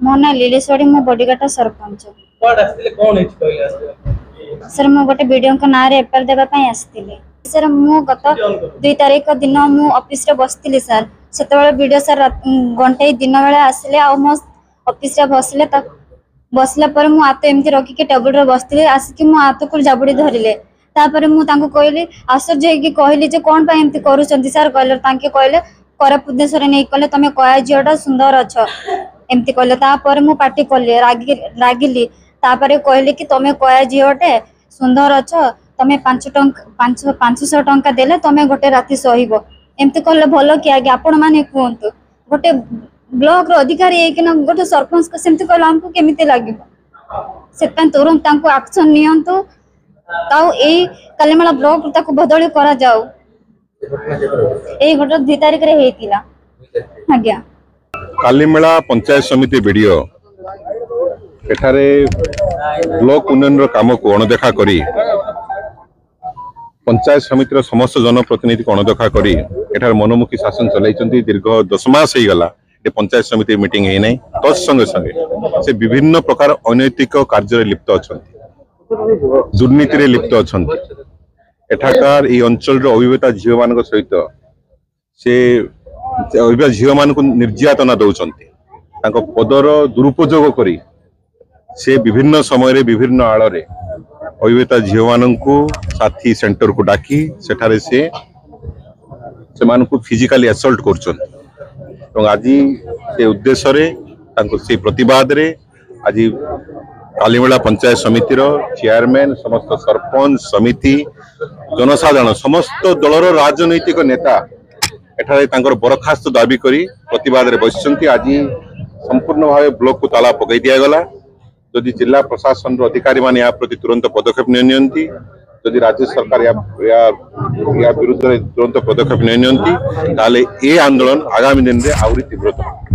मो ना लीलेश्वरी मो बॉडीगार्ड सरपंच सर मु गोटे वीडियो ना एफआईआर देबा पई आस्तिले सर मु गत 2 तारिख दिन मु ऑफिस रे बसतिली सर सेतबेले वीडियो सर घंटे दिन बेले आसिले आ मो ऑफिस रे बसले तक बसला पर मु हाथ एमती रखिके टेबल रे बसतिले आसिक मु हाथ को जाबुड़ी धरिले तापर मु तांको कहली आश्चर्य कि कहली जे कोन पई एमती करूचंती सर कहले तांके कहले कोरापुट देश रे नै कहले तमे कया जियोटा सुंदर अछ एमती कहले तापर मु पार्टी करले रागिली तापर कहले कि तमे कया जियोटे सुंदर अछ तमे 500 टंका देले तमे गोटे राति सहिबो एमती कहले भलो कि आगे आपण माने कहंतु गोटे ब्लॉक रो अधिकारी है कि ना गोटे सरपंच को सेमती कहला हमको केमिते लागिबो सेतन तुरंत तांको एक्शन नियंतु ताऊ एई कालीमेला ब्लॉक ताको बदली करा जाऊ एई गोटे 2 तारिख रे हेतिला आज्ञा कालीमेला पंचायत समिति वीडियो एठारे ब्लॉक उन्नयन रो काम को अणदेखा करी पंचायत समितिर समस्त जनप्रतिनिधि को अणदेखा करी एठार मनमुखी शासन चलाइचंती दीर्घ 10 मास हे गला ए पंचायत समिति मीटिंग हे नै तत्संगे संगे से विभिन्न प्रकार अनैतिक कार्य लिप्त अछंती दुर्नीति रे लिप्त अछंती एठाकार ए अंचल रो अभिवेता झियो मान सहित से अभिवेता झियो मान को निर्यातना दउचंती तांको पदर दुरुपयोग करी से विभिन्न समय रे विभिन्न आड़ रे अभिवेता झियो मान को साथी सेंटर को डाकी सेठारे से मान को फिजिकली असल्ट करचंती और आज से उद्देश्य रे तांको से प्रतिवाद रे आज कालीमेला पंचायत समितिर चेयरमैन समस्त सरपंच समिति जनसाधारण समस्त दलर राजनैतिक नेता एठारे तांकर बरखास्त दाबी करी प्रतिवाद रे बसिचंती आज संपूर्ण भाव ब्लॉक को ताला पकई दिया गला जदि जिला प्रशासन अधिकारी माने या प्रति तुरंत पदक्षेप नियंती जदि राज्य सरकार या विरुद्ध तुरंत पदक्षेप नियंती ताले ए आंदोलन आगामी दिन रे आउरी तीव्रतर